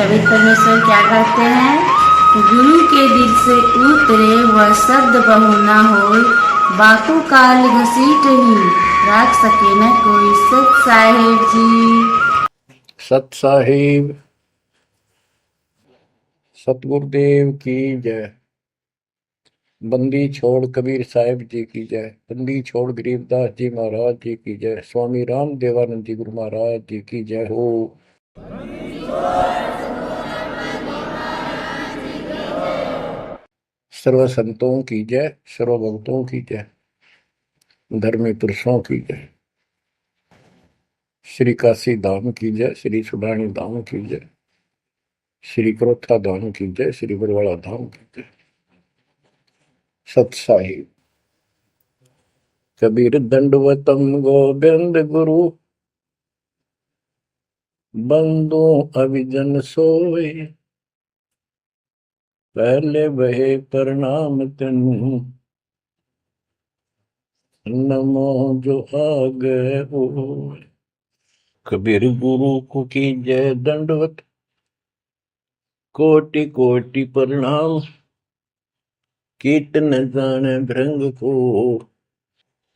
कबीर परमेश्वर क्या कहते हैं? गुरु के दिल से उतरे वह शब्द बहु ना होय, बाकू काल घसीट ही राख सके न कोई। सत साहेब जी। सत साहिब सतगुरुदेव की जय। बंदी छोड़ कबीर साहिब जी की जय। बंदी छोड़ गरीबदास जी महाराज जी की जय। स्वामी राम देवानंद जी गुरु महाराज जी की जय हो। सर्व संतों की जय, सर्व भक्तों की जय, धर्मी पुरुषों की जय। श्री काशी धाम की जय, श्री सुडानी धाम की जय, श्री क्रोथा धाम की जय, श्री बरवाड़ा धाम की जय। सत साहिब। कबीर दंडवतम गोविंद गुरु, बंदो अभिजन सोए, पहले बहे प्रणाम तेनु, नमो जो आगे हो। कबीर गुरु को की जय दंडवत, कोटि कोटि प्रणाम, कीट न जाने भृंग को,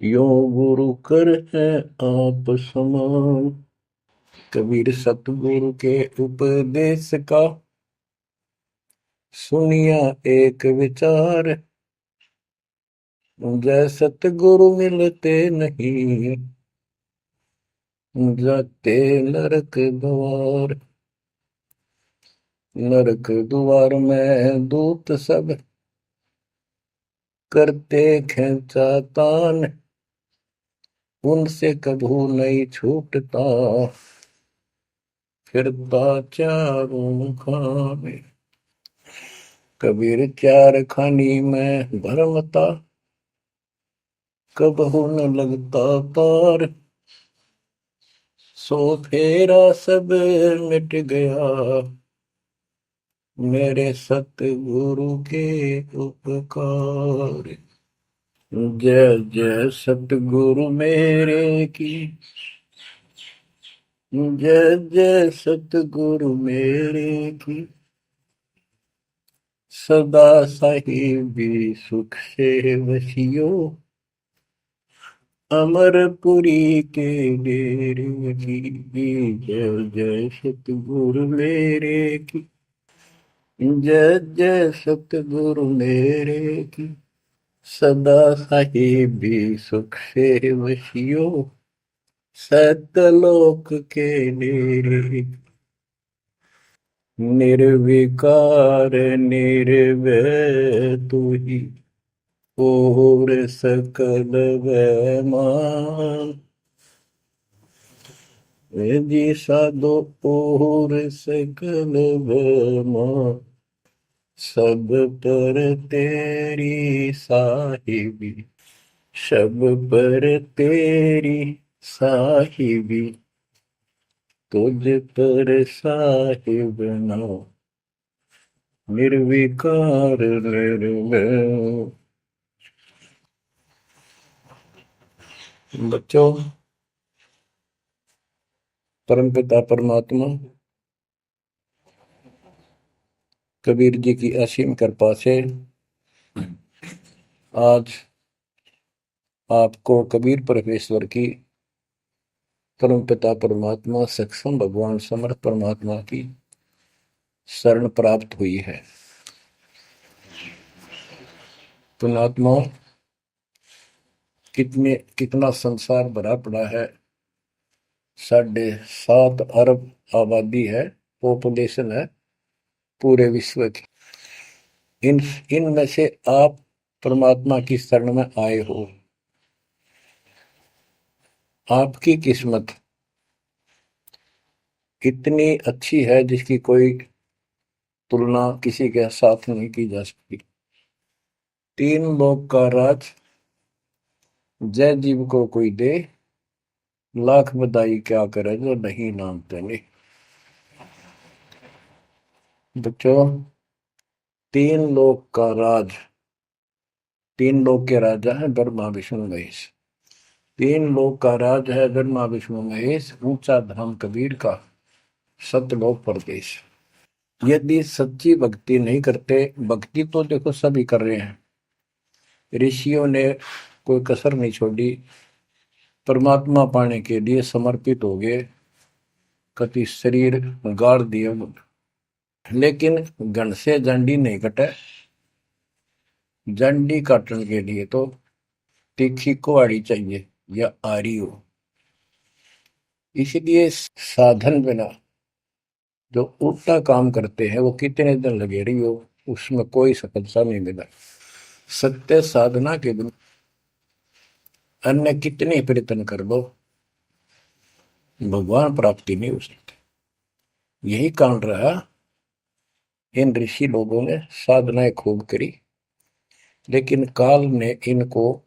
यो गुरु कर है आप समान। कबीर सतगुरु के उपदेश का सुनिया एक विचार, जय सतगुरु मिलते नहीं, जाते नरक द्वार। नरक द्वार में दूत सब करते खेचा तान, उनसे कभू नहीं छूटता, फिरता चारों खाने। कबीर चार खानी में भरमता, कबहू न लगता पार, सो फेरा सब मिट गया, मेरे सतगुरु के उपकार। जय जय सतगुरु मेरे की, जय जय सतगुरु मेरे की, सदा साहिबी सुख से वसियो, अमरपुरी के डेरे की। जय जय सतगुरु मेरे की, जय जय सतगुरु मेरे की, सदा साहिबी सुख से वसियो, सतलोक के डेरे। निर्विकार निर्भय तू ही, और सकल वैमान, जी साधो और सकल वैमान, सब पर तेरी साहिबी, सब पर तेरी साहिबी, तुझ पर साहिब ना, निर्विकार निर्भय। बच्चों, परमपिता परमात्मा कबीर जी की असीम कृपा से आज आपको कबीर परमेश्वर की, परमपिता परमात्मा सक्षम भगवान समर्थ परमात्मा की शरण प्राप्त हुई है। पुण्यात्मा, कितना संसार भरा पड़ा है। 7.5 अरब आबादी है, पॉपुलेशन है पूरे विश्व की। इनमें से आप परमात्मा की शरण में आए हो। आपकी किस्मत इतनी अच्छी है जिसकी कोई तुलना किसी के साथ नहीं की जा सकती। 3 लोक का राज जय जीव को कोई दे, लाख बधाई क्या करे जो नहीं नाम देने। बच्चों, 3 लोक का राज, 3 लोक के राजा है ब्रह्मा विष्णु महेश। 3 लोक का राज है ब्रह्मा विष्णु महेश, ऊंचा धाम कबीर का, सतलोक परदेश। यदि सच्ची भक्ति नहीं करते, भक्ति तो देखो सभी कर रहे हैं, ऋषियों ने कोई कसर नहीं छोड़ी, परमात्मा पाने के लिए समर्पित हो गए, कति शरीर गाड़ दिए, लेकिन घन से जंडी नहीं कटे। जंडी काटने के लिए तो तीखी कुहाड़ी चाहिए या आरी हो। इसलिए साधन बिना जो उल्टा काम करते हैं वो कितने दिन लगे रही हो, उसमें कोई सफलता नहीं मिला। सत्य साधना के बिना अन्य कितने प्रयत्न कर लो, भगवान प्राप्ति नहीं हो सकती। यही कारण रहा, इन ऋषि लोगों ने साधनाएं खूब करी, लेकिन काल ने इनको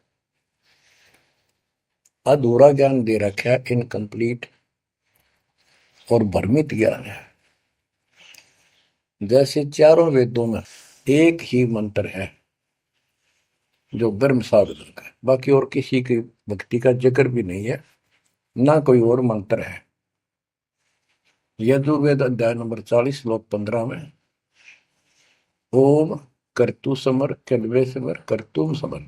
अधूरा ज्ञान दे रखा, इनकम्प्लीट और भ्रमित ज्ञान है। जैसे चारों वेदों में एक ही मंत्र है जो ब्रह्म साधन का है, बाकी और किसी की भक्ति का जिक्र भी नहीं है, ना कोई और मंत्र है। यजुर्वेद अध्याय नंबर 40 श्लोक 15 में ओम कर्तु समर कल्वे समर कर्तुम समर,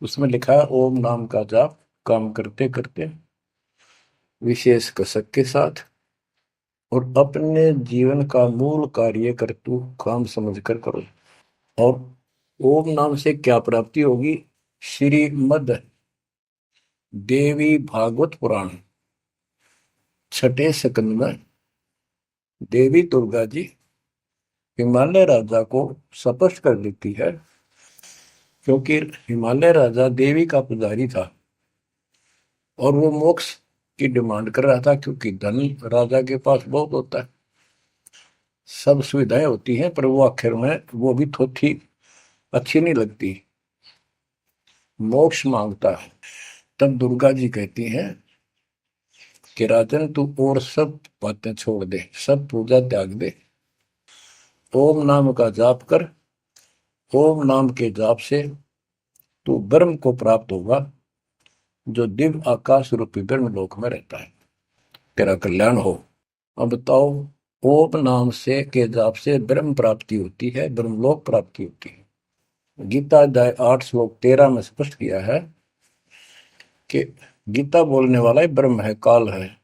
उसमें लिखा है ओम नाम का जाप काम करते करते विशेष कसक के साथ और अपने जीवन का मूल कार्य कर्तु काम समझकर करो। और ओम नाम से क्या प्राप्ति होगी? श्रीमद देवी भागवत पुराण छठे स्कंद में देवी दुर्गा जी हिमालय राजा को स्पष्ट कर देती है, क्योंकि हिमालय राजा देवी का पुजारी था और वो मोक्ष की डिमांड कर रहा था, क्योंकि धन राजा के पास बहुत होता है, सब सुविधाएं होती हैं, पर वो आखिर में वो भी थोड़ी अच्छी नहीं लगती, मोक्ष मांगता है। तब दुर्गा जी कहती हैं कि राजन तू और सब बातें छोड़ दे, सब पूजा त्याग दे, ओम नाम का जाप कर, ओम नाम के जाप से तू ब्रह्म को प्राप्त होगा जो दिव्य आकाश रूपी ब्रह्म लोक में रहता है, तेरा कल्याण हो। अब बताओ, ओम नाम से के जाप से ब्रह्म प्राप्ति होती है, ब्रह्मलोक प्राप्ति होती है। गीता अध्याय 8 श्लोक 13 में स्पष्ट किया है कि गीता बोलने वाला ही ब्रह्म है, काल है।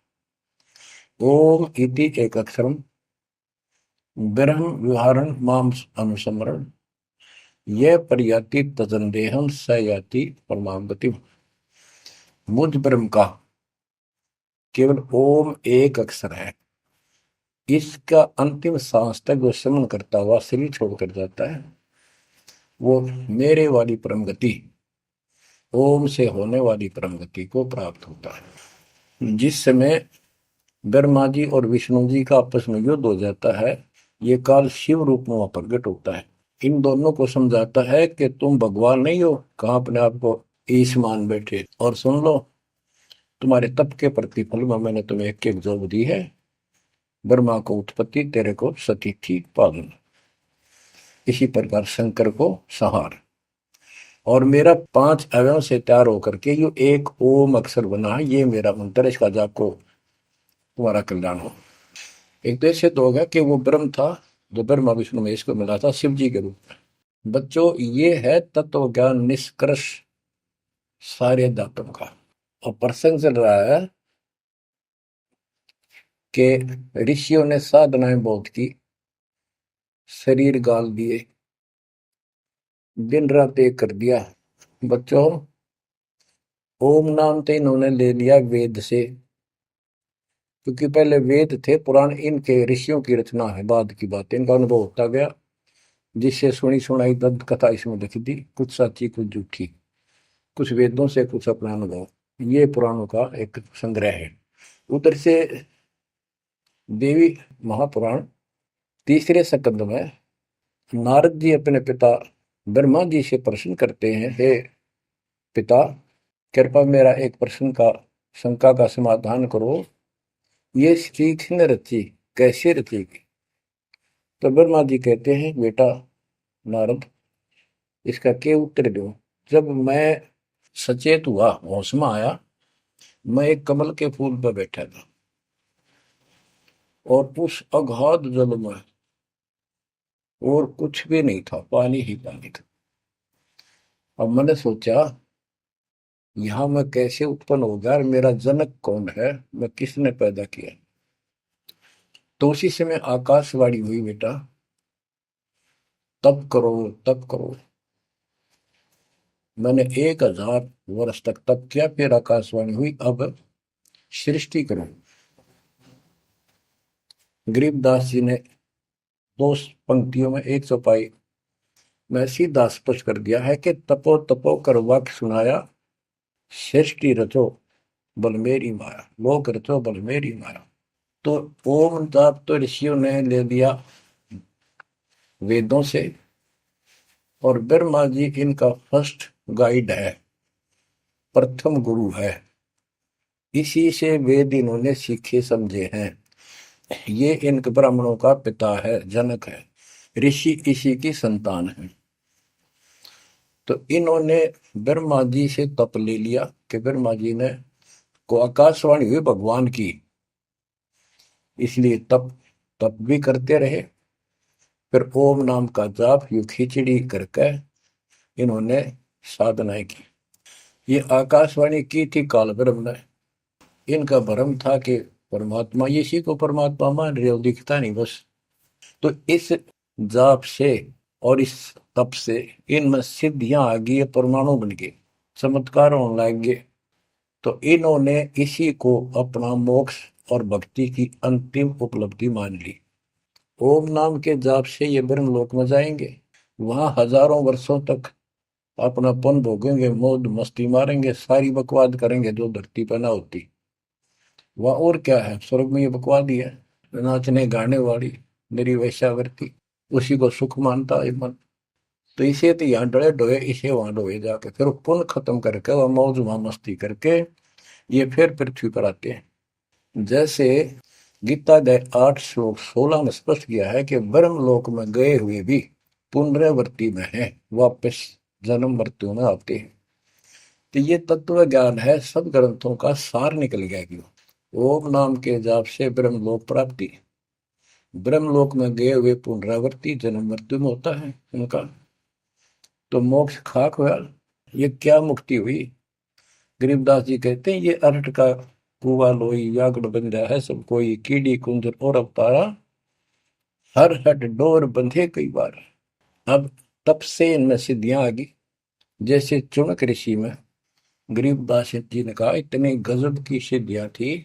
ओम इति एक अक्षरम ब्रह्म विहारण माम अनुसमरण यह पर्याति तजंदेहम स याति परमागति। मुझ ब्रह्म का केवल ओम एक अक्षर है, इसका अंतिम सांस तक जो श्रवण करता हुआ शरीर छोड़कर जाता है वो मेरे वाली परम गति, ओम से होने वाली परम गति को प्राप्त होता है। जिस समय ब्रह्मा जी और विष्णु जी का आपस में युद्ध हो जाता है, ये काल शिव रूप में वहां प्रकट होता है, इन दोनों को समझाता है कि तुम भगवान नहीं हो, कहां अपने आप को ईश मान बैठे, और सुन लो तुम्हारे तप के प्रतिफल में मैंने तुम्हें एक एक जोग दी है, ब्रह्मा को उत्पत्ति, तेरे को सतीथि पालन, इसी प्रकार शंकर को संहार, और मेरा 5 अवयव से तैयार होकर के ये एक ओम अक्षर बना है, ये मेरा मंत्र, इसका जाप को तुम्हारा कल्याण हो। एक तो ऐसे तो होगा कि वो ब्रह्म था जो ब्रह्मा विष्णु महेश को मिला था शिव जी के रूप में। बच्चों, ये है तत्व ज्ञान निष्कर्ष सारे दातों का। और प्रसंग चल रहा है कि ऋषियों ने साधनाएं बहुत की, शरीर गाल दिए, दिन रात एक कर दिया। बच्चों, ओम नाम तो इन्होंने ले लिया वेद से, क्योंकि पहले वेद थे पुराण, इनके ऋषियों की रचना है, बाद की बात, इनका अनुभव होता गया, जिससे सुनी सुनाई दंत कथा इसमें लिख दी, कुछ सच्ची कुछ झूठी, कुछ वेदों से कुछ अपना अनुभव, ये पुराणों का एक संग्रह है। उधर से देवी महापुराण तीसरे स्कंद में नारद जी अपने पिता ब्रह्मा जी से प्रश्न करते हैं, हे पिता, कृपा मेरा एक प्रश्न का शंका का समाधान करो, ये सृष्टि किसने रची, कैसे रचेगी? तो ब्रह्मा जी कहते हैं, बेटा नारद, इसका क्या उत्तर दो? जब मैं सचेत हुआ, होश में आया, मैं एक कमल के फूल पर बैठा था और उस अगाध जल में और कुछ भी नहीं था, पानी ही पानी था। अब मैंने सोचा यहां मैं कैसे उत्पन्न हो गया और मेरा जनक कौन है, मैं किसने पैदा किया। तो उसी समय आकाशवाणी हुई, बेटा तप करो तप करो। मैंने 1000 वर्ष तक तप किया, फिर आकाशवाणी हुई अब सृष्टि करो। गरीबदास जी ने 2 पंक्तियों में एक चौपाई में सीधा स्पष्ट कर दिया है कि तपो तपो कर वाक्य सुनाया, सृष्टि रचो बल मेरी माया, लोक रचो बल मेरी माया। तो ओम जाप तो ऋषियों ने ले लिया वेदों से, और ब्रह्मा जी इनका फर्स्ट गाइड है, प्रथम गुरु है। इसी से वेद इन्होंने सीखे समझे हैं। ये इन ब्राह्मणों का पिता है, जनक है, ऋषि इसी की संतान है। तो इन्होंने ब्रह्मा जी से तप ले लिया कि ब्रह्मा जी ने को आकाशवाणी हुई भगवान की, इसलिए तप तप भी करते रहे। फिर ओम नाम का जाप यू खिचड़ी करके इन्होंने साधनाएं की। ये आकाशवाणी की थी काल ब्रह्म ने। इनका भ्रम था कि परमात्मा, इसी को परमात्मा मान रहे हो, दिखता नहीं बस। तो इस जाप से और इस तप से इनमें सिद्धियां आ गई, परमाणु बन गए, चमत्कार होने लग गए। तो इन्होंने इसी को अपना मोक्ष और भक्ति की अंतिम उपलब्धि मान ली। ओम नाम के जाप से ये ब्रह्मलोक में जाएंगे, वहां हजारों वर्षों तक अपना पन भोगेंगे, मौज मस्ती मारेंगे, सारी बकवाद करेंगे जो धरती पर ना होती। वह और क्या है, स्वर्ग में ये बकवाद ही है, नाचने गाने वाली मेरी वैश्यावृत्ति, उसी को सुख मानता है मन। तो इसे तो यहाँ डरे डोए, इसे वहां डोए जाके, फिर पुण्य खत्म करके वह मौज वहां मस्ती करके ये फिर पृथ्वी पर आते हैं। जैसे गीता अध्याय 8 श्लोक 16 में स्पष्ट किया है कि ब्रह्मलोक में गए हुए भी पुनरावृत्ति में है, वापस जन्म मृत्यु में आते हैं। तो ये तत्व ज्ञान है, सब ग्रंथों का सार निकल गया कि ओम नाम के जाप से ब्रह्मलोक प्राप्ति, ब्रह्मलोक में गए हुए पुनरावृत्ति जन्म मृत्यु में होता है उनका। तो मोक्ष खाक हुआ, ये क्या मुक्ति हुई। गरीबदास जी कहते हैं ये अरट का कुआ लोई व्यागड़ बन रहा है सब कोई, कीड़ी कुंजर और अवतारा, हर हट डोर बंधे कई बार। अब तब से इनमें सिद्धियां आ गई। जैसे चुनक ऋषि में गरीबदास जी ने कहा इतनी गजब की सिद्धियां थी,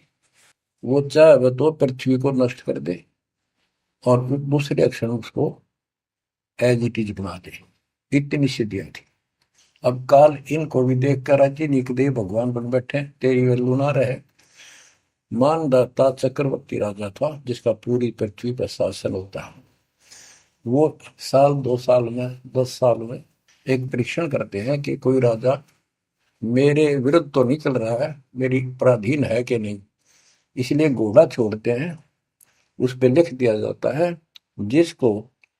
वो चाहे तो पृथ्वी को नष्ट कर दे और दूसरे क्षण उसको एज इट इज बना दे, इतनी सिद्धियां थी। अब काल इनको भी देख कर राज्य निकदे भगवान बन बैठे, तेरी वैल्यू ना रहे। मानदाता चक्रवर्ती राजा था जिसका पूरी पृथ्वी पर शासन होता है। वो साल 2 साल में 10 साल में एक परीक्षण करते हैं कि कोई राजा मेरे विरुद्ध तो नहीं चल रहा है, मेरी पराधीन है कि नहीं। इसलिए घोड़ा छोड़ते हैं, उस पर लिख दिया जाता है जिसको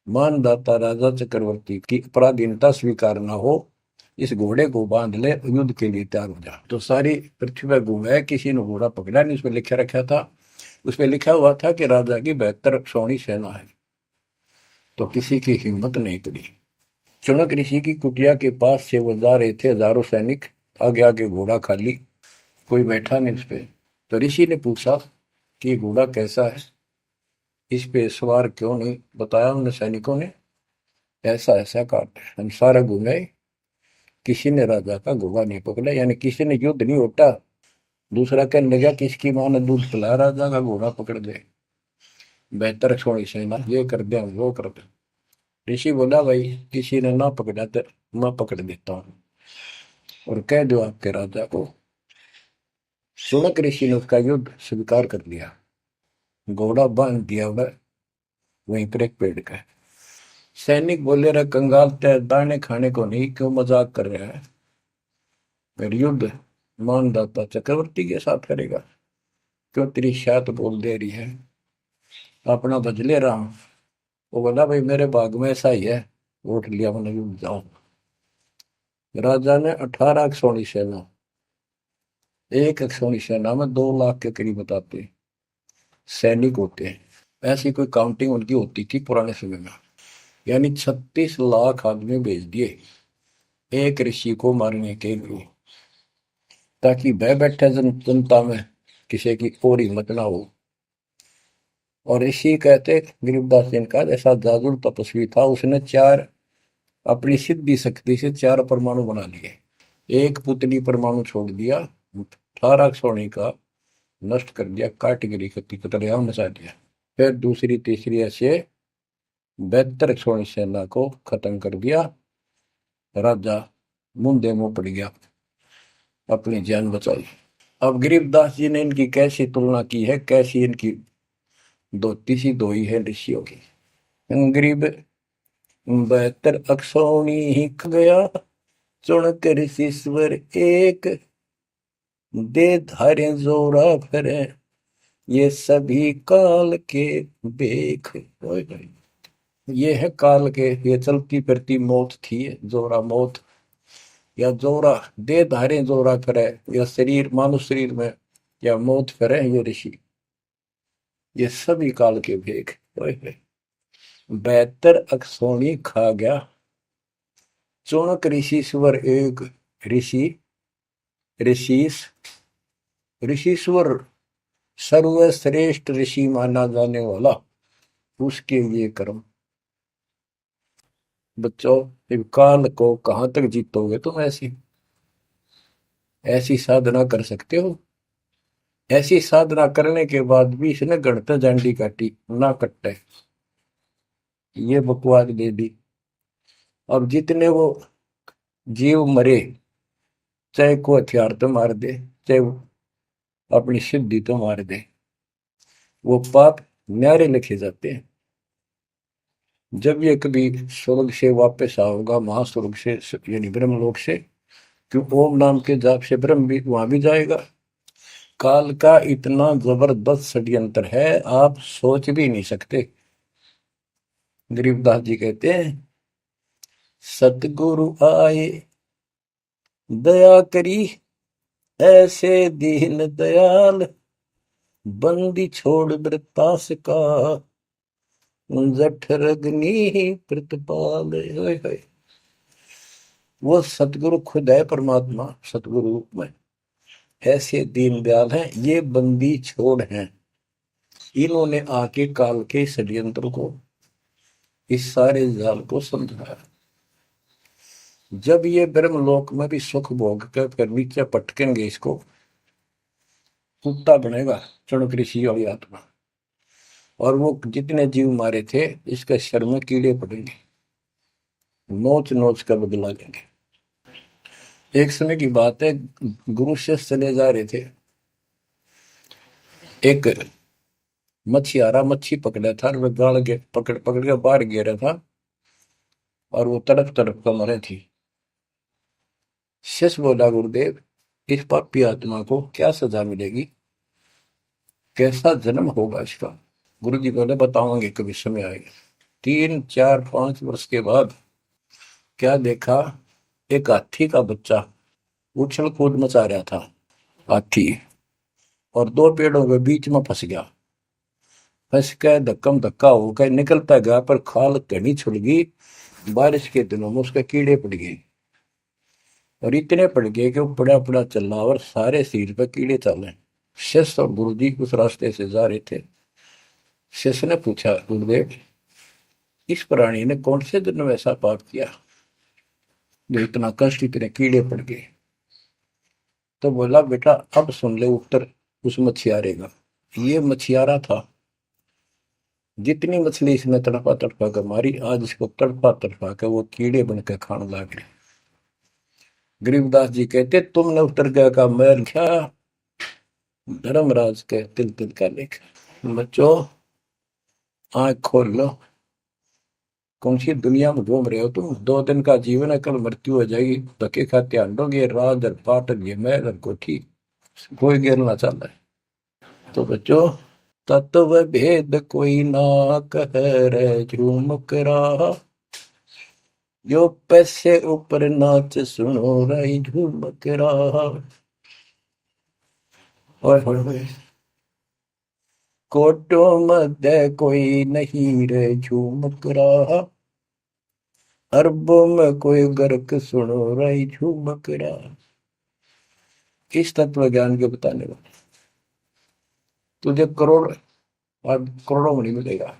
मानदाता राजा चक्रवर्ती की पराधीनता स्वीकार ना हो, इस घोड़े को बांध ले, युद्ध के लिए तैयार हो जा। तो सारी पृथ्वी पर घूमे, किसी ने घोड़ा पकड़ा नहीं, उसमें लिखा रखा था, उसमें लिखा हुआ था कि राजा की 72 सोनी सेना है। तो किसी की हिम्मत नहीं पड़ी। चुनक ऋषि की कुटिया के पास से वो जा रहे थे, हजारों सैनिक, आगे आगे घोड़ा खाली, कोई बैठा नहीं उस पे। तो ऋषि ने पूछा कि ये घोड़ा कैसा है, इस पे सवार क्यों नहीं। बताया उन सैनिकों ने, ऐसा ऐसा काट हम सारा घूमे, किसी ने राजा का घोड़ा नहीं पकड़ा, यानी किसी ने युद्ध नहीं उठा। दूसरा कहने लगा किसकी मां ने दूध पिलाया, राजा का घोड़ा पकड़ दे, बेहतर छोड़ी सेना, ये कर दे वो कर दे। ऋषि बोला भाई किसी ने ना पकड़ा तो मैं पकड़ देता हूँ और कह दो आपके राजा को। सुनक ऋषि ने उसका युद्ध स्वीकार कर लिया, घोड़ा बांध दिया वहीं पर एक पेड़ का। सैनिक बोले रहे कंगाल तय दाने खाने को नहीं, क्यों मजाक कर रहा है, फिर युद्ध मानदाता चक्रवर्ती के साथ करेगा, क्यों तेरी शायद बोल दे रही है, अपना बदले रहा हूं। वो बोला भाई मेरे भाग में ऐसा ही है, वोट लिया मैंने युद्ध जाऊं। राजा ने 18 अक्षौणी सेना, एक अक्षौणी सेना में 2 लाख के करीब बताते सैनिक होते हैं। ऐसी कोई काउंटिंग उनकी होती थी पुराने समय में। यानी 36 लाख आदमी भेज दिए एक ऋषि को मारने के लिए, ताकि वह बैठे जनता में किसी की और हिम्मत ना हो। और ऋषि कहते गरीबदास जी का जैसा जादू तपस्वी था, उसने चार अपनी सिद्धि शक्ति से चार परमाणु बना लिए। एक पुतली परमाणु छोड़ दिया, 18 सोने का नष्ट कर दिया, काटगिरी कतलेआम मचा दिया। फिर दूसरी तीसरी ऐसे 72 सोनी सेना को खत्म कर दिया। राजा मुंदे मुंह पड़ गया, अपनी जान बचाई। अब गरीबदास जी ने इनकी कैसी तुलना की है, कैसी इनकी धोती सी धोई है ऋषियों की। गरीब 72 अक्षौणी ही ख गया, चुणक ऋषिश्वर एक, दे धारे जोरा फिरे, ये सभी काल के बेख। ये है काल के, ये चलती फिरती मौत थी, जोरा मौत, या जोरा दे धारे जोरा फिरे, या शरीर मानुष शरीर में या मौत फिरे, ये ऋषि, ये सभी काल के भेख। 72 अक्षौणी खा गया, चुणक ऋषिश्वर एक। ऋषि ऋषिस ऋषिश्वर सर्वश्रेष्ठ ऋषि माना जाने वाला, उसके लिए कर्म। बच्चों, काल को कहां तक जीतोगे तुम? ऐसी साधना कर सकते हो? ऐसी साधना करने के बाद भी इसने गणत जांडी काटी ना कट्टे, ये बकवास दे दी। अब जितने वो जीव मरे, चाहे को हथियार तो मार दे, चाहे अपनी सिद्धि तो मार दे, वो पाप न्यारे लिखे जाते हैं। जब ये कभी स्वर्ग से वापस आओगा, महास्वर्ग से यानी ब्रह्मलोक से, क्यों ओम नाम के जाप से ब्रह्म भी वहां भी जाएगा। काल का इतना जबरदस्त षड्यंत्र है, आप सोच भी नहीं सकते। गरीबदास जी कहते हैं, सतगुरु आए दया करी, ऐसे दीन दयाल, बंदी छोड़ वृतास का, जठरग्नि प्रतिपाल। वो सतगुरु खुद है, परमात्मा सतगुरु रूप में ऐसे दीन दयाल हैं, ये बंदी छोड़ हैं। इन्होंने आके काल के षड्यंत्र को, इस सारे जाल को समझाया। जब ये ब्रह्मलोक में भी सुख भोग कर फिर नीचे पटकेंगे, इसको कुत्ता बनेगा चुणक ऋषि वाली आत्मा। और वो जितने जीव मारे थे, इसके शर में कीड़े पड़ेंगे, नोच नोच कर बदला लेंगे। एक समय की बात है, गुरु से चले जा रहे थे, एक मछियारा मच्छी पकड़ा था, वो गाड़ के पकड़ पकड़ के बाहर गिरा था, और वो तड़प तड़प कर मरे थी। शिष्य बोला, गुरुदेव, इस पापी आत्मा को क्या सजा मिलेगी, कैसा जन्म होगा इसका? गुरु जी बोले, बताओगे कभी समय आएगा। 3, 4, 5 वर्ष के बाद क्या देखा, एक हाथी का बच्चा उछल कूद मचा रहा था, हाथी, और दो पेड़ों के बीच में फंस गया। फंस के धक्कम धक्का होकर निकलता गया, पर खाल घनी छुड़ गई। बारिश के दिनों में उसके कीड़े पड़ गए, और इतने पड़ गए कि वो पड़ा पड़ा चल रहा, और सारे शरीर पर कीड़े चल रहे। शिष्य और गुरु जी उस रास्ते से जा रहे थे। शिष्य ने पूछा, गुरुदेव, इस प्राणी ने कौन से दिन में ऐसा पाप किया जो इतना कष्ट, इतने कीड़े पड़ गए? तो बोला, बेटा अब सुन ले उत्तर उस मछियारे का। ये मछियारा था, जितनी मछली इसने तड़पा तड़पा कर मारी, आज इसको तड़पा तड़पा कर वो कीड़े बनकर खाने लगे। गरीबदास जी कहते, तुमने उत्तर का मैल क्या, धर्मराज के तिल तिल का लेखा। बच्चों, आंख खोल लो, कौन सी दुनिया में घूम रहे हो तुम? 2 दिन का जीवन है, कल मृत्यु हो जाएगी। धक्के खाते आंडोगे, राज और पाटन, ये महल और कोठी, कोई गिरना चाहता है। तो बच्चों, तत्व भेद कोई ना कह रे झूम करा, जो पैसे ऊपर नाच सुनो रही झूम करा। कोटो मध्य कोई नहीं रे झूमक रहा, अरबों में कोई गर्क सुनो रही झूमक रहा। इस तत्व ज्ञान के बताने वाले तुझे करोड़ और करोड़ों में नहीं मिलेगा,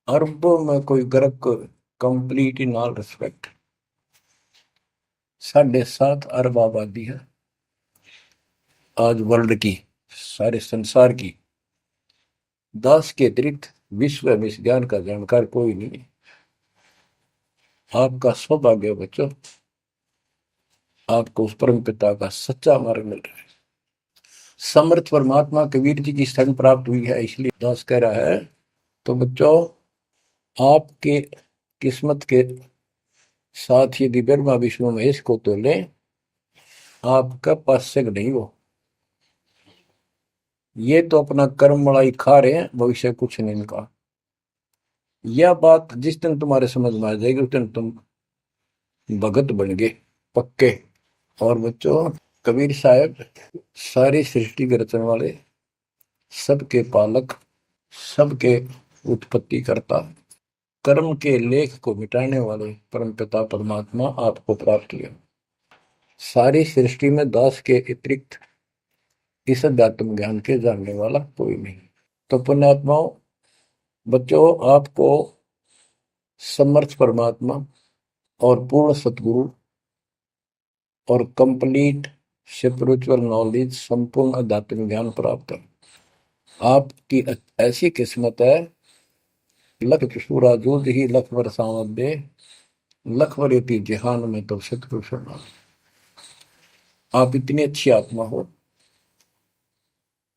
अरबों में कोई गर्क। Complete in all respect. 7.5 अरब आबादी है आज वर्ल्ड की, सारे संसार की। 10 के अतिरिक्त विश्व में इस ज्ञान का जानकार कोई नहीं है। आपका सौभाग्य है बच्चों, आपको उस परम पिता का सच्चा मार्ग मिल रहा है। समर्थ परमात्मा कबीर जी की शरण प्राप्त हुई है, इसलिए दास कह रहा है। तो बच्चों, आपके किस्मत के साथ यदि ब्रह्मा विष्णु महेश को तो लें, आपका पास्यक नहीं हो। ये तो अपना कर्म मलाई खा रहे हैं, भविष्य कुछ नहीं इनका। यह बात जिस दिन तुम्हारे समझ में आ जाएगी उस दिन तुम भगत बन गए पक्के। और बच्चों, कबीर साहब सारी सृष्टि के रचने वाले, सबके पालक, सबके उत्पत्ति करता, कर्म के लेख को मिटाने वाले परम पिता परमात्मा आपको प्राप्त हुए। सारी सृष्टि में दास के अतिरिक्त इस अध्यात्म ज्ञान के जानने वाला कोई नहीं। तो पुण्यात्माओं, बच्चों, आपको समर्थ परमात्मा और पूर्ण सतगुरु और कंप्लीट स्पिरिचुअल नॉलेज, संपूर्ण अध्यात्म ज्ञान प्राप्त है। आपकी ऐसी किस्मत है, लख चुसूरा जूझ ही लख बरसावत दे, लख बरेती जहान में तो सतपुरुष। आप इतनी अच्छी आत्मा हो,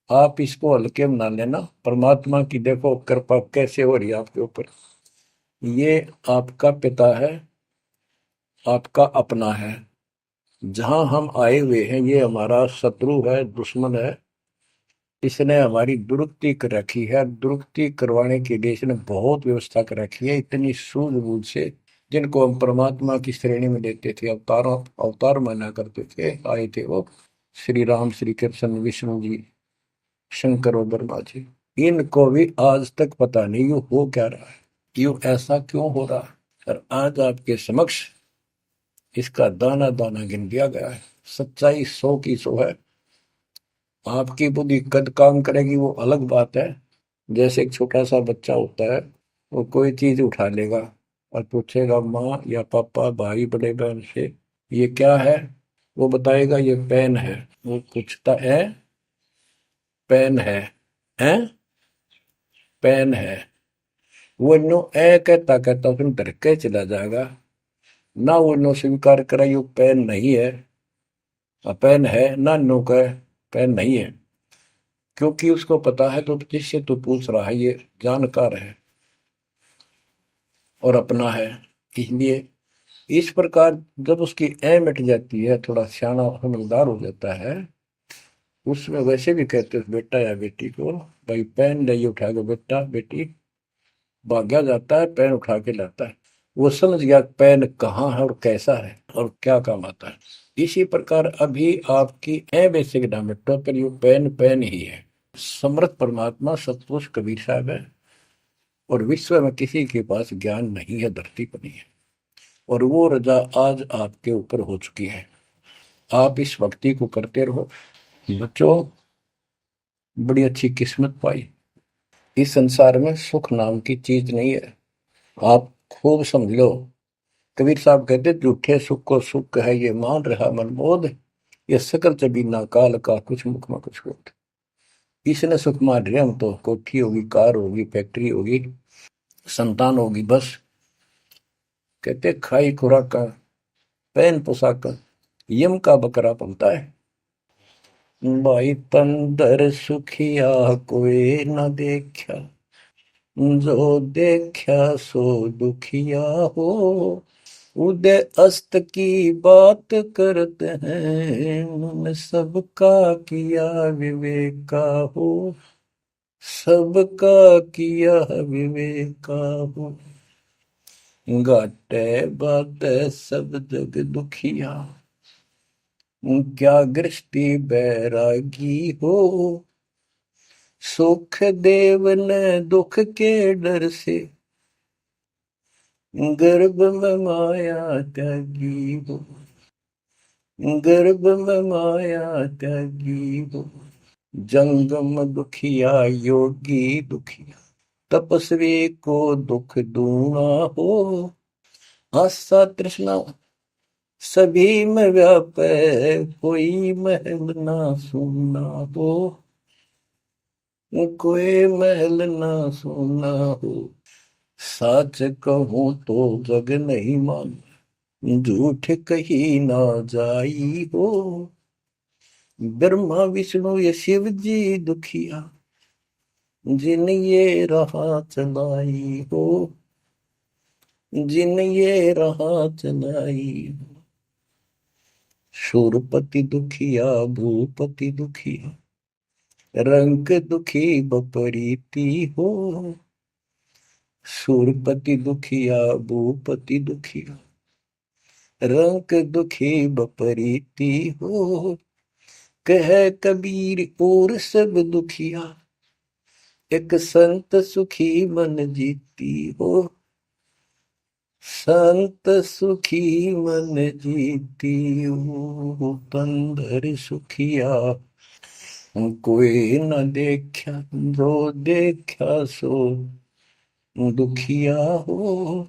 आप इसको हल्के में ना लेना। परमात्मा की देखो कृपा कैसे हो रही है आपके ऊपर। ये आपका पिता है, आपका अपना है। जहां हम आए हुए हैं ये हमारा शत्रु है, दुश्मन है। इसने हमारी दुरुक्ति कर रखी है, दुरुक्ति करवाने के लिए इसने बहुत व्यवस्था कर रखी है, इतनी सूझबूझ से। जिनको हम परमात्मा की श्रेणी में लेते थे, अवतार माना करते थे, आए थे वो श्री राम, श्री कृष्ण, विष्णु जी, शंकर और ब्रह्मा जी। इनको भी आज तक पता नहीं यू हो क्या रहा है, यू ऐसा क्यों हो रहा है। और आज आपके समक्ष इसका दाना दाना गिन दिया गया है। सच्चाई 100 की 100 है। आपकी बुद्धि कद काम करेगी वो अलग बात है। जैसे एक छोटा सा बच्चा होता है, वो कोई चीज उठा लेगा और पूछेगा माँ या पापा, भाई, बड़े बहन से, ये क्या है। वो बताएगा ये पेन है। वो पूछता है पेन है पेन है। वो नो ए कहता कहता उसमें डर के चला जाएगा ना। वो नो स्वीकार करे ये पेन नहीं है, पेन है ना, नो कहे पेन नहीं है। क्योंकि उसको पता है तो जिससे तू पूछ रहा है ये जानकार है और अपना है। इसलिए इस प्रकार जब उसकी ए मिट जाती है, थोड़ा सियाना समझदार हो जाता है, उसमें वैसे भी कहते हैं बेटा या बेटी को, भाई पेन ले उठा के, बेटा बेटी भाग्या जाता है, पेन उठा के लाता है। वो समझ गया पेन कहाँ है और कैसा है और क्या काम आता है। इसी प्रकार अभी आपकी ए बेसिक ना मिटो पर ये पेन पेन ही है। समर्थ परमात्मा सतपुरुष कबीर साहब है और विश्व में किसी के पास ज्ञान नहीं है, धरती पर नहीं है। और वो रजा आज आपके ऊपर हो चुकी है। आप इस भक्ति को करते रहो बच्चों, बड़ी अच्छी किस्मत पाई। इस संसार में सुख नाम की चीज नहीं है, आप खूब समझ लो। कबीर साहब कहते झूठे सुख को सुख है ये मान रहा मनमोद, ये सकल चबीना काल का कुछ मुख में कुछ बोध। इसने सुख मान रहे हम तो, कोठी होगी, कार होगी, फैक्ट्री होगी, संतान होगी, बस। कहते खाई खुराक का, पहन पोशाक, यम का बकरा पलता है। भाई तंदर सुखिया कोई न देखा, जो देखा सो दुखिया हो। उदय अस्त की बात करते हैं, सबका किया विवेका हो, सबका किया विवेका हो। घाटे बात सब जग दुखिया, क्या गृष्टि बैरागी हो। सुख देव न दुख के डर से गर्भ में माया त्यागी हो, गर्भ में माया त्यागी हो। जंगम दुखिया योगी दुखिया, तपस्वी को दुख दूना हो। आशा तृष्णा सभी में व्यापे, कोई महल ना सुना हो, कोई महल ना सुना हो। सच कहूं तो जग नहीं मान, झूठ कही ना जाई हो। ब्रह्मा विष्णु ये शिव जी दुखिया, जिन ये राह चलाई हो, जिन ये राह चलाई हो। शूरपति दुखिया भूपति दुखिया, रंग दुखी बपरीती हो। शूरपति दुखिया भूपति दुखिया, रंग दुखी बपरीती हो। कह कबीर और सब दुखिया, एक संत सुखी मन जीती हो। संत सुखी मन जीती हो। तंदर सुखिया कोई न देखा, जो देखा सो दुखिया हो।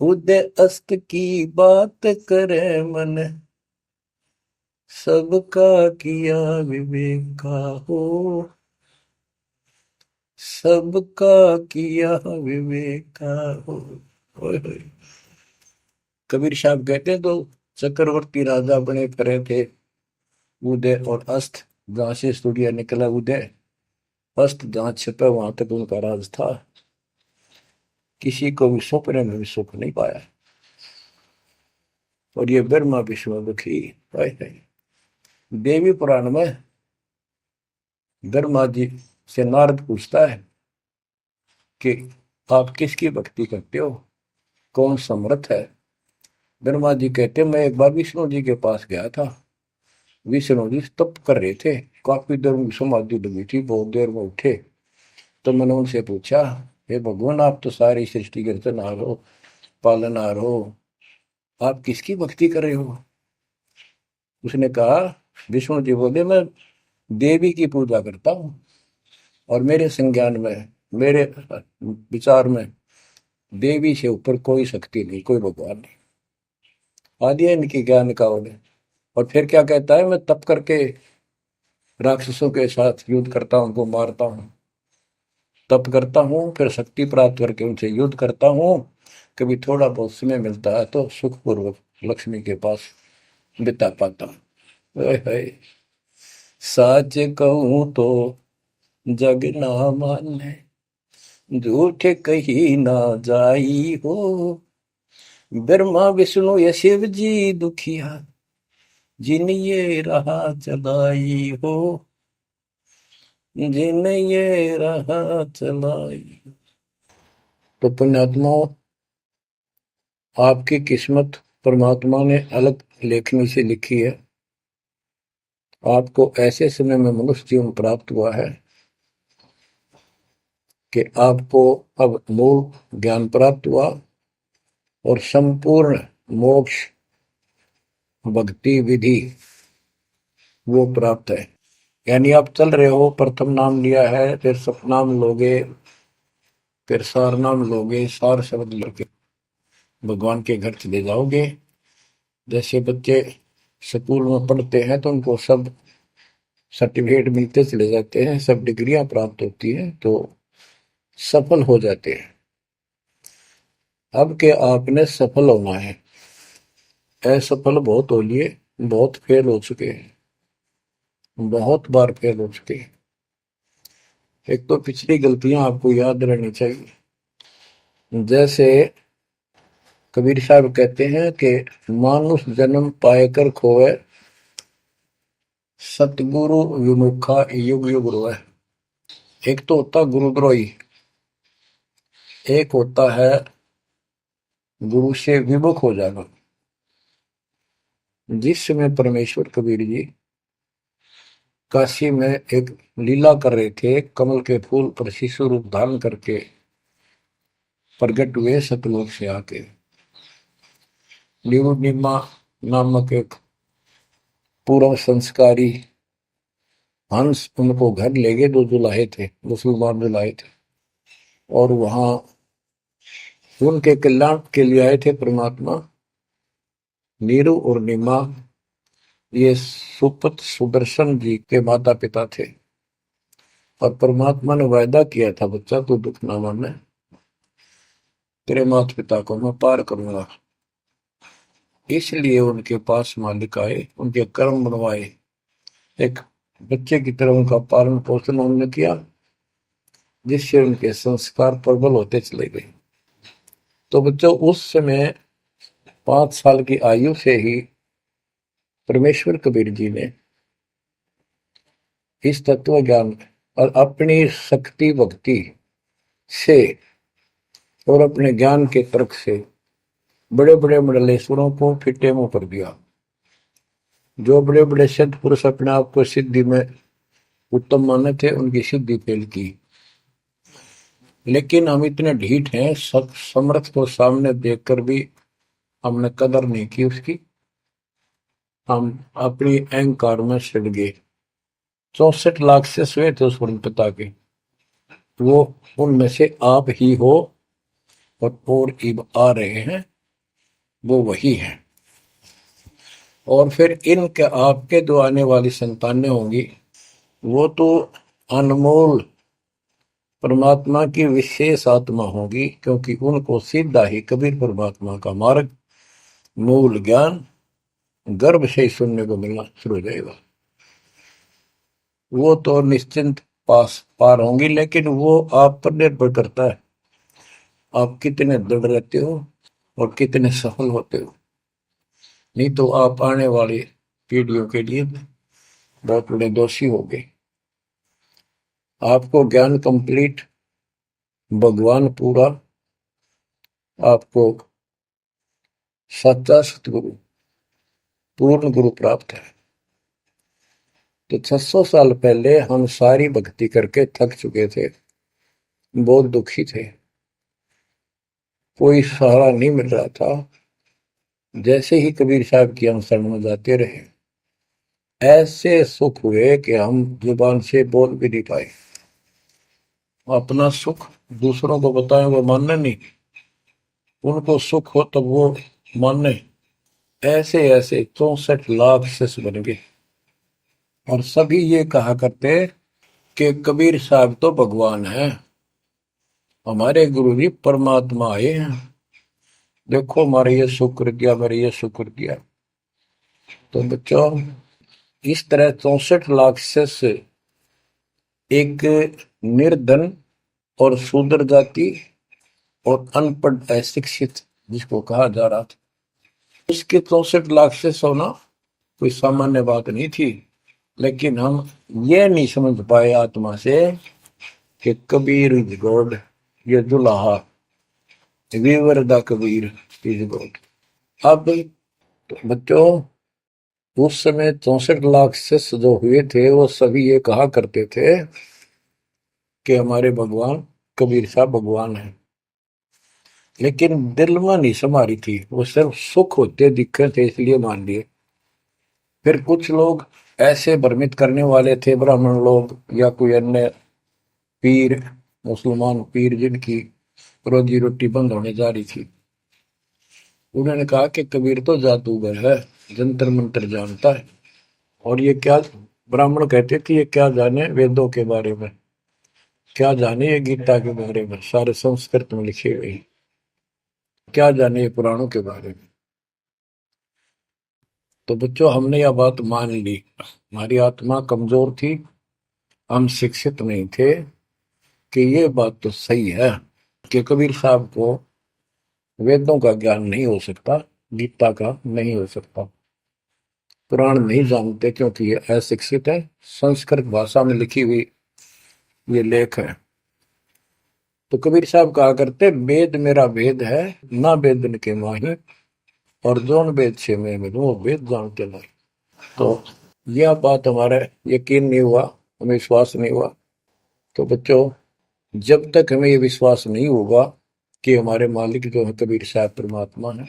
उदय अस्त की बात करे मन, सबका किया विवेका हो। सबका किया विवेका हो। ओए होए। कबीर साहब कहते हैं, तो चक्रवर्ती राजा बने करे थे। उदय और अस्त, जहां से सूर्य निकला उदय, अस्त जहां छिपा वहां तक उनका राज था। किसी को भी सपने में भी सुख नहीं पाया। और ये ब्रह्मा विष्णु दुखी। देवी पुराण में ब्रह्मा जी से नारद पूछता है कि आप किसकी भक्ति करते हो, कौन समर्थ है। ब्रह्मा जी कहते, मैं एक बार विष्णु जी के पास गया था। विष्णु जी तप कर रहे थे, काफी देर में समाधि लगी थी, बहुत देर में उठे। तो मैंने उनसे पूछा, हे भगवान, आप तो सारी सृष्टि के रचनहार हो, पालनहार हो, आप किसकी भक्ति कर रहे हो। उसने कहा, विष्णु जी बोले, मैं देवी की पूजा करता हूँ, और मेरे संज्ञान में, मेरे विचार में देवी से ऊपर कोई शक्ति नहीं, कोई भगवान नहीं। आदि है इनकी ज्ञान का उन्हें। और फिर क्या कहता है, मैं तप करके राक्षसों के साथ युद्ध करता हूँ, उनको मारता हूँ, तप करता हूँ, फिर शक्ति प्राप्त करके उनसे युद्ध करता हूँ। कभी थोड़ा बहुत समय मिलता है तो सुखपूर्वक लक्ष्मी के पास बिता पाता हूँ। सच कहूँ तो जग ना माने, झूठ कही ना जाई हो। ब्रह्मा विष्णु ये शिव जी दुखिया, जिन ये राह चलाई हो, जिन ये राह चलाई। तो पुण्यात्माओं, आपकी किस्मत परमात्मा ने अलग लेखनी से लिखी है। आपको ऐसे समय में मनुष्य जीवन प्राप्त हुआ है कि आपको अब मूल ज्ञान प्राप्त हुआ और संपूर्ण मोक्ष भक्ति विधि वो प्राप्त है। यानी आप चल रहे हो, प्रथम नाम लिया है, फिर सपनाम लोगे, फिर सार नाम लोगे, सार शब्द लेके भगवान के घर चले जाओगे। जैसे बच्चे स्कूल में पढ़ते हैं तो उनको सब सर्टिफिकेट मिलते चले जाते हैं, सब डिग्रियां प्राप्त होती हैं, तो सफल हो जाते हैं। अब के आपने सफल होना है। असफल बहुत हो लिए, बहुत फेल हो चुके हैं, बहुत बार फेल हो चुके हैं। एक तो पिछली गलतियां आपको याद रहनी चाहिए। जैसे कबीर साहब कहते हैं कि मानुष जन्म पाएकर खोए, सतगुरु विमुखा युग युग रोए। एक तो होता गुरुद्रोही, एक होता है गुरु से विमुख हो जाना। जिस समय परमेश्वर कबीर जी काशी में एक लीला कर रहे थे, कमल के फूल पर शिशु रूप धारण करके प्रकट हुए सतलोक से आके। निमा नामक एक पूर्व संस्कारी हंस उनको घर ले गए, जो दुल्हे थे, मुसलमान दुल्हे थे, और वहां उनके कल्याण के लिए आए थे परमात्मा। नीरू और निमा ये सुपत सुदर्शन जी के माता पिता थे, और परमात्मा ने वायदा किया था, बच्चा तू दुख ना माने, तेरे माता पिता को मैं पार करूंगा। इसलिए उनके पास मालिक आए, उनके कर्म बनवाए, एक बच्चे की तरह उनका पालन पोषण उन्होंने किया, जिससे उनके संस्कार प्रबल होते चले गए। तो बच्चों, उस समय 5 साल की आयु से ही परमेश्वर कबीर जी ने इस तत्व ज्ञान और अपनी शक्ति भक्ति से और अपने ज्ञान के तर्क से बड़े बड़े मंडलेश्वरों को फिटे मुंह कर दिया। जो बड़े बड़े सिद्ध पुरुष अपने आप को सिद्धि में उत्तम माने थे, उनकी सिद्धि फेल की। लेकिन हम इतने ढीठ हैं, समर्थ को सामने देखकर भी हमने कदर नहीं की उसकी। हम अपनी अहंकार में सड़ गए। 64 लाख से हुए थे उस पिता के, वो उनमें से आप ही हो, और इब आ रहे हैं, वो वही है। और फिर इनके आपके जो आने वाली संतानें होंगी, वो तो अनमोल परमात्मा की विशेष आत्मा होगी, क्योंकि उनको सीधा ही कबीर परमात्मा का मार्ग, मूल ज्ञान गर्भ से ही सुनने को मिलना शुरू हो जाएगा। वो तो निश्चिंत पार होंगी, लेकिन वो आप पर निर्भर करता है, आप कितने दृढ़ रहते हो और कितने सफल होते हो। नहीं तो आप आने वाली पीढ़ियों के लिए बहुत बड़े दोषी हो गए। आपको ज्ञान कंप्लीट, भगवान पूरा, आपको सच्चा सतगुरु, पूर्ण गुरु प्राप्त है। तो 600 साल पहले हम सारी भक्ति करके थक चुके थे, बहुत दुखी थे, कोई सहारा नहीं मिल रहा था। जैसे ही कबीर साहब की हम शरण में जाते रहे, ऐसे सुख हुए कि हम जुबान से बोल भी नहीं पाए। अपना सुख दूसरों को बताएं, वो मानने नहीं, उनको सुख हो तब वो मानने। ऐसे ऐसे 64 लाख शिष्य बन गए, और सभी ये कहा करते कि कबीर साहब तो भगवान है, हमारे गुरु जी परमात्मा आए हैं, देखो हमारे ये शुक्र किया, मेरे ये शुक्र किया। तो बच्चों, इस तरह 64 लाख शिष्य एक निर्धन और शूद्र जाति और अनपढ़ अशिक्षित जिसको कहा जा रहा था, उसके 64 लाख शिष्य होना कोई सामान्य बात नहीं थी। लेकिन हम ये नहीं समझ पाए आत्मा से कि कबीर इज गॉड, ये दुल्हा weaver the Kabir is God. अब बच्चों, उस समय 64 लाख शिष्य जो हुए थे, वो सभी ये कहा करते थे कि हमारे भगवान कबीर साहब भगवान है, लेकिन दिल में नहीं समारी थी, वो सिर्फ सुख होते दिखे थे इसलिए मान लिए। फिर कुछ लोग ऐसे भ्रमित करने वाले थे, ब्राह्मण लोग या कोई अन्य पीर, मुसलमान पीर जिनकी रोजी रोटी बंद होने जा रही थी, उन्होंने कहा कि कबीर तो जादूगर है, जंतर मंत्र जानता है, और ये क्या, ब्राह्मण कहते थे, ये क्या जाने वेदों के बारे में, क्या जाने ये गीता के बारे में, सारे संस्कृत में लिखे हुए, क्या जाने ये पुराणों के बारे में। तो बच्चों, हमने यह बात मान ली, हमारी आत्मा कमजोर थी, हम शिक्षित नहीं थे कि ये बात तो सही है कि कबीर साहब को वेदों का ज्ञान नहीं हो सकता, गीता का नहीं हो सकता, पुराण नहीं जानते क्योंकि ये अशिक्षित है, संस्कृत भाषा में लिखी हुई ये लेख है। तो कबीर साहब कहा करते, वेद मेरा वेद है, ना वेदन के माही, और जोन वेद से मैं मिलूं वो वेद जानते नहीं। तो यह बात हमारा यकीन नहीं हुआ, हमें विश्वास नहीं हुआ। तो बच्चों, जब तक हमें ये विश्वास नहीं होगा कि हमारे मालिक जो है कबीर साहब परमात्मा है,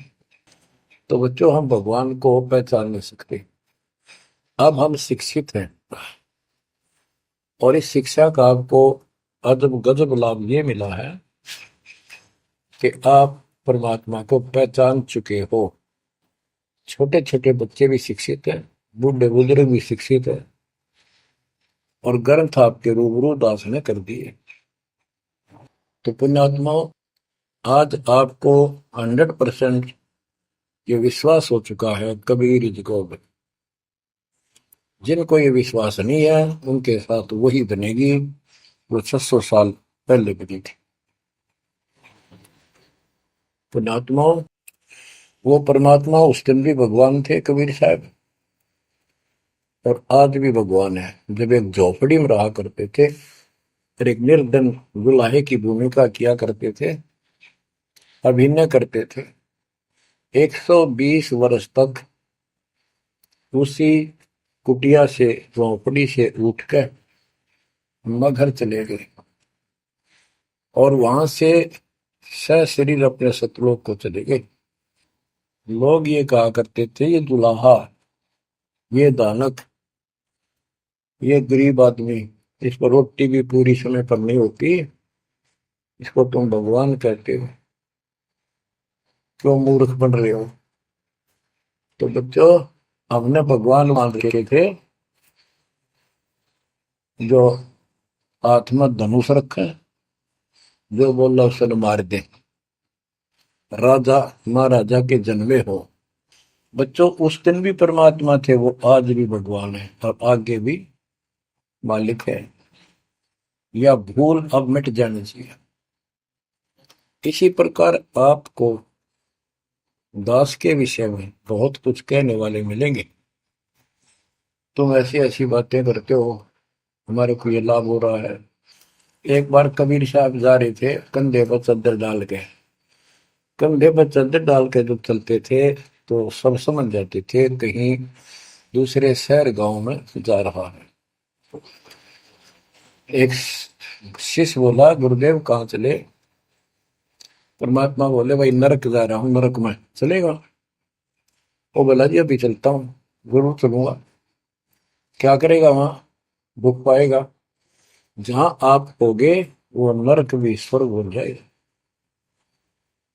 तो बच्चों हम भगवान को पहचान नहीं सकते। अब हम शिक्षित हैं और इस शिक्षा का आपको अजब गजब लाभ ये मिला है कि आप परमात्मा को पहचान चुके हो। छोटे छोटे बच्चे भी शिक्षित हैं, बूढ़े बुजुर्ग भी शिक्षित है, और ग्रंथ आपके रूबरू दास ने कर दिए। तो पुण्यात्माओं, आज आपको 100% ये विश्वास हो चुका है कबीर जी को। जिनको ये विश्वास नहीं है उनके साथ वही बनेगी जो 600 साल पहले बनी थी। पुण्यात्माओं, वो परमात्मा उस दिन भी भगवान थे कबीर साहब, और आज भी भगवान है। जब एक झोपड़ी में रहा करते थे और एक निर्धन दुल्हे की भूमिका किया करते थे, अभिनय करते थे, 120 वर्ष तक उसी कुटिया से, झोपड़ी से उठकर मगहर चले गए और वहां से सशरीर अपने सतलोक को चले गए। लोग ये कहा करते थे, ये दुल्हा, ये दानक, ये गरीब आदमी, इस पर रोटी भी पूरी समय पर नहीं होती, इसको तुम भगवान कहते हो, क्यों मूर्ख बन रहे हो। तो बच्चों, हमने भगवान मान रखे थे जो हाथ में धनुष रखे, जो बोला उसे मार दे, राजा महाराजा के जन्मे हो। बच्चों, उस दिन भी परमात्मा थे, वो आज भी भगवान है और आगे भी मालिक है। या भूल अब मिट जानी चाहिए। इसी प्रकार आपको दास के विषय में बहुत कुछ कहने वाले मिलेंगे। तुम ऐसी ऐसी बातें करते हो, हमारे को ये लाभ हो रहा है। एक बार कबीर साहब जा रहे थे, कंधे पर चादर डाल के, कंधे पर चादर डाल के जब चलते थे तो सब समझ जाते थे कहीं दूसरे शहर गांव में जा रहा है। एक शिष्य बोला, गुरुदेव कहाँ चले। परमात्मा बोले, भाई नरक जा रहा हूं, नरक में चलेगा। वो बोला, जी अभी चलता हूँ, जरूर चलूंगा। क्या करेगा वहां, भूख पाएगा। जहां आप होगे वो नरक भी स्वर्ग हो जाएगा।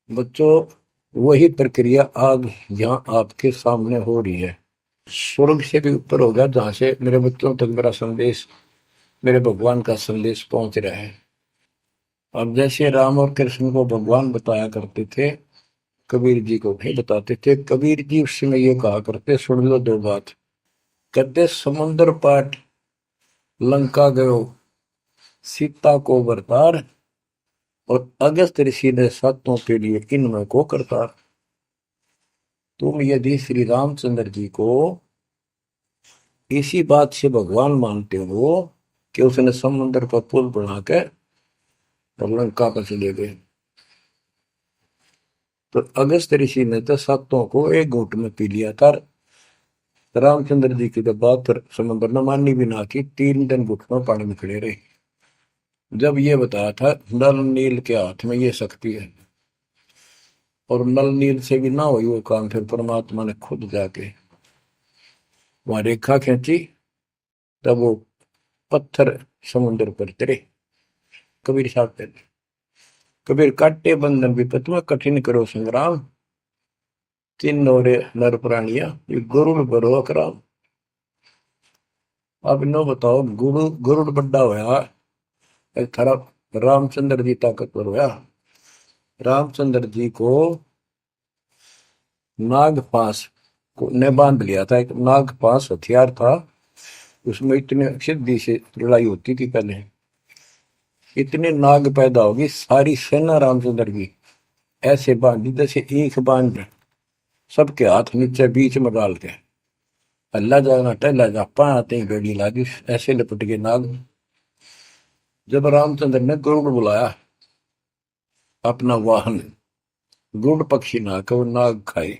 बच्चों, वही प्रक्रिया आज यहाँ आपके सामने हो रही है। स्वर्ग से भी ऊपर होगा, जहां से मेरे बच्चों तक मेरा संदेश, मेरे भगवान का संदेश पहुंच रहा है। अब जैसे राम और कृष्ण को भगवान बताया करते थे, कबीर जी को नहीं बताते थे। कबीर जी उस समय ये कहा करते, सुन लो दो बात। कहते, समुद्र पाट लंका गयो, सीता को बरतार, और अगस्त ऋषि ने सातों के लिए इनमें को करतार। तुम यदि श्री रामचंद्र जी को इसी बात से भगवान मानते हो कि उसने समुद्र पर पुल बनाकर और लंका पर चले गए, तो अगस्त ऋषि ने तो सातों को एक घूंट में पी लिया था। रामचंद्र जी की तो बात समुद्र ने मानी भी ना की, 3 दिन घुटनों पानी में खड़े रहे। जब ये बताया था नल नील के हाथ में ये शक्ति है, और नल नील से भी ना हुई वो काम, फिर परमात्मा ने खुद जाके वहां रेखा खींची, तब वो पत्थर समुद्र पर गिरे। कबीर साहब कहते, कबीर काटे बंधन विपत में, कठिन करो संग्राम, तीन नोरे नर प्राणिया, ये गरुड़ बरो अकराम। अब नो बताओ, गरुड़ बड्डा होया, एक थारा रामचंद्र जी ताकतवर होया। रामचंद्र जी को नाग पास ने बांध लिया था, एक नाग पास हथियार था, उसमें इतने सिद्धि से लड़ाई होती थी पहले। इतने नाग पैदा होगी, सारी सेना रामचंद्र की ऐसे बांधी जैसे एक बांध, सबके हाथ नीचे बीच में डाल के, अल्लाह जाना टहला जा पाते ही बेड़ी लागी, ऐसे लपट के नाग। जब रामचंद्र ने गरुड़ बुलाया अपना वाहन, गरुड़ पक्षी ना को नाग खाए,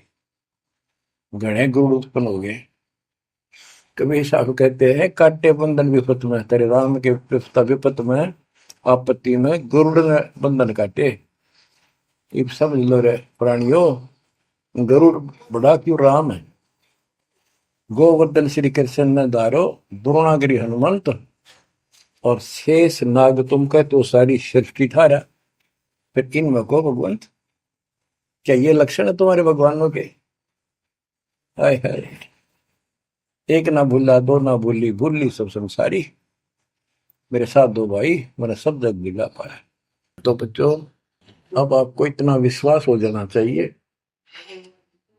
घने गरुड़ उत्पन्न हो गए। कबीर साहब कहते हैं काटे बंधन विपत में, तेरे राम के विपत में आपत्ति में गरुड़ ने बंधन काटे। ये समझ लो रे प्राणियों, गरुड़ बड़ा क्यों राम है। गोवर्धन श्री कृष्ण ने धारो, द्रोणागिरी हनुमंत, और शेष नाग तुम कहते हो सारी सृष्टि थारा। फिर इनमें को भगवंत, क्या ये लक्षण है तुम्हारे भगवानों के? हाय हाय, एक ना भूला दो ना भूली, भूली सब संसारी। मेरे साथ दो भाई, मैंने सब जग दिला पाया। तो बच्चों, अब आपको इतना विश्वास हो जाना चाहिए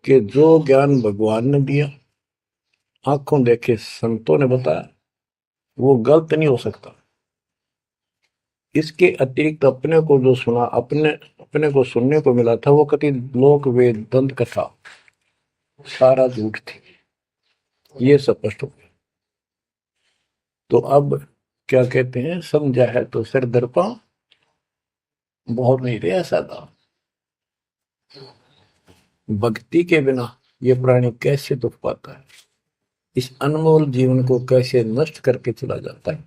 कि जो ज्ञान भगवान ने दिया, आंखों देखे संतों ने बताया, वो गलत नहीं हो सकता। इसके अतिरिक्त अपने को जो सुना, अपने को सुनने को मिला था, वो कति लोक वेद दंत कथा सारा झूठ थी। ये स्पष्ट हो गया। तो अब क्या कहते हैं, समझा है तो सिर दर्पा, बहुत नहीं रहा सादा। भक्ति के बिना ये प्राणी कैसे दुख पाता है, इस अनमोल जीवन को कैसे नष्ट करके चला जाता है,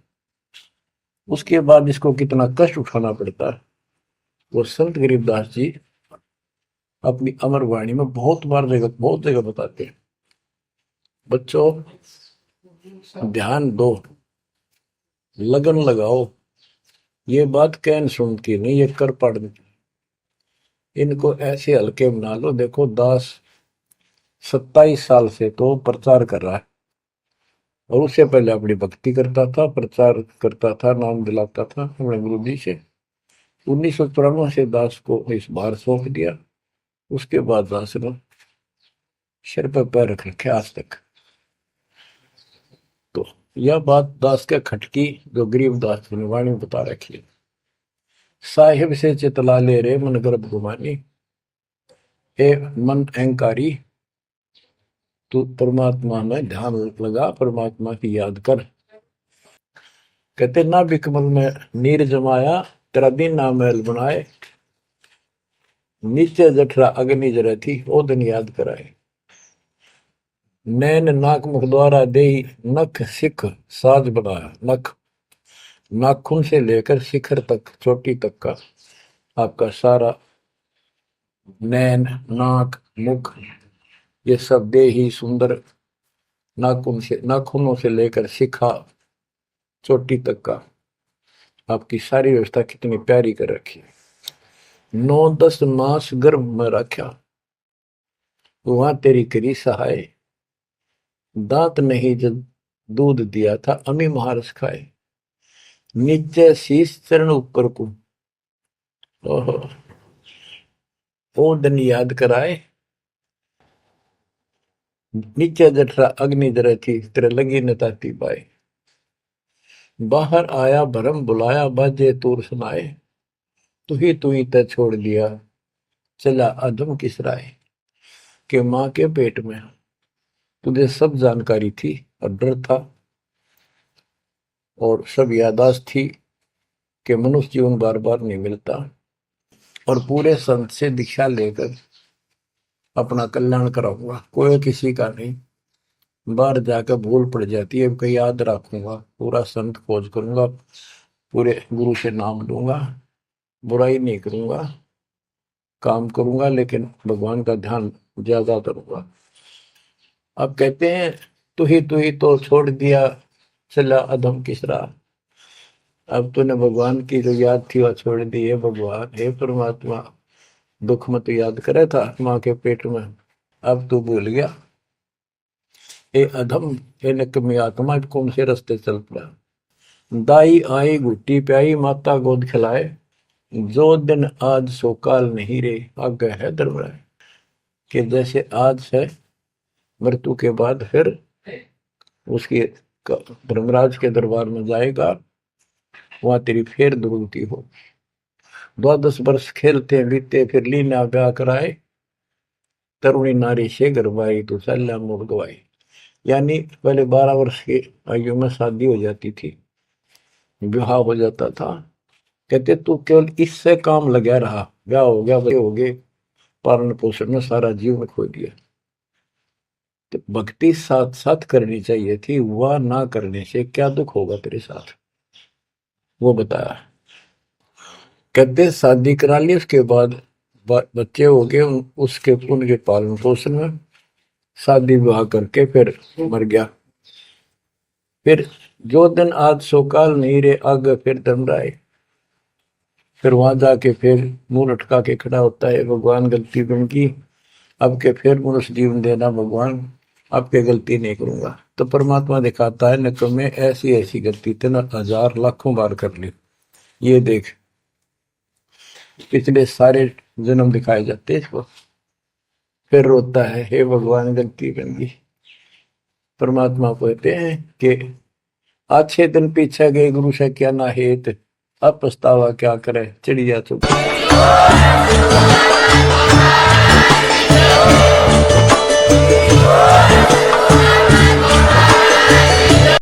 उसके बाद इसको कितना कष्ट उठाना पड़ता है, वो संत गरीबदास जी अपनी अमर वाणी में बहुत जगह बताते हैं। बच्चों, ध्यान दो, लगन लगाओ। ये बात कैन सुनती नहीं, ये कर पड़ती। इनको ऐसे हल्के बना लो। देखो दास 27 साल से तो प्रचार कर रहा है, और उससे पहले अपनी भक्ति करता था, प्रचार करता था, नाम दिलाता था अपने गुरु जी से। 1994 से दास को इस बार सौंप दिया। उसके बाद दास ने सिर पर पैर रख रखे आज तक। तो यह बात दास के खटकी जो गरीब दास की वाणी में बता रखी है। साहिब से चितला ले रे मन गर्भ गुमानी, ए मन अहंकारी, तू परमात्मा में ध्यान लगा, परमात्मा की याद कर। कहते ना बिकमल में नीर जमाया, तेरा दिन ना महल बनाए, नीचे जठरा अग्नि जरे थी, ओ दिन याद कराए। नैन नाक मुख द्वारा दे, नख सिख साज बनाया। नख, नाखून से लेकर शिखर तक, चोटी तक का आपका सारा नैन, नाक, मुख, ये सब दे ही सुंदर। नाखूनों से लेकर शिखा, चोटी तक का आपकी सारी व्यवस्था कितनी प्यारी कर रखी है। 9-10 मास गर्भ में रखा, वहां तेरी करी सहाय। दांत नहीं जब दूध दिया था, अमी महारस खाए। नीचे शीश चरण ऊपर को, ओहो, ओ दिन याद कराए। नीचे जठरा अग्नि जरे थी, तेरे लगी न ताती बाई। बाहर आया भरम बुलाया, बाजे तूर सुनाए। तू ही तय छोड़ दिया, चला अधम किस राय। के माँ के पेट में तुझे सब जानकारी थी, और डर था, और सब यादाश्त थी कि मनुष्य जीवन बार बार नहीं मिलता, और पूरे संत से दीक्षा लेकर अपना कल्याण कराऊंगा, कोई किसी का नहीं। बाहर जाकर भूल पड़ जाती है, कहीं याद रखूंगा, पूरा संत खोज करूंगा, पूरे गुरु से नाम लूंगा, बुराई नहीं करूंगा, काम करूंगा, लेकिन भगवान का ध्यान ज्यादा करूंगा। अब कहते हैं तू ही तो छोड़ दिया, चला अधम किस राह। अब तूने भगवान की जो याद थी वह छोड़ दी है। भगवान, हे परमात्मा, दुख मत याद करे था माँ के पेट में, अब तू भूल गया। ए अधम, हे निकम्मी आत्मा, कौन से रास्ते चल पड़ा। दाई आई घुट्टी प्याई, माता गोद खिलाए। जो दिन आज सो काल नहीं रे, आगे है दरबार। कि जैसे आज है, मृत्यु के बाद फिर उसकी धर्मराज के दरबार में जाएगा, वहां तेरी फेर दुरुगति हो। 12 वर्ष खेलते बीते, फिर लीना ब्याह कराए। तरुणी नारी से गरबाई, तो सल्ला मोड़ गवाई। यानी पहले 12 वर्ष की आयु में शादी हो जाती थी, विवाह हो जाता था। कहते तू केवल इससे काम लगा रहा, ब्याह हो गया, बच्चे हो गए, पालन पोषण में सारा जीवन खो दिया। तो भक्ति साथ साथ करनी चाहिए थी, वह ना करने से क्या दुख होगा तेरे साथ, वो बताया। कहते शादी करा ली, उसके बाद बच्चे हो गए, उसके उनके पालन पोषण में शादी विवाह करके फिर मर गया। फिर जो दिन आज सो काल नहीं रे, आगे फिर दम रहा है। फिर वहां जाके फिर मुंह लटका के खड़ा होता है, भगवान गलती बन की, अब के फिर मनुष्य जीवन देना भगवान, अब के गलती नहीं करूंगा। तो परमात्मा दिखाता है न में ऐसी ऐसी गलती तेना 1000 लाखों बार कर ली, ये देख पिछले सारे जन्म दिखाए जाते हैं इसको। फिर रोता है, हे भगवान गलती बन गई। परमात्मा कहते हैं कि अच्छे दिन पीछे गए गुरु से क्या ना हेत, अब पछतावा क्या करे चिड़िया चुप।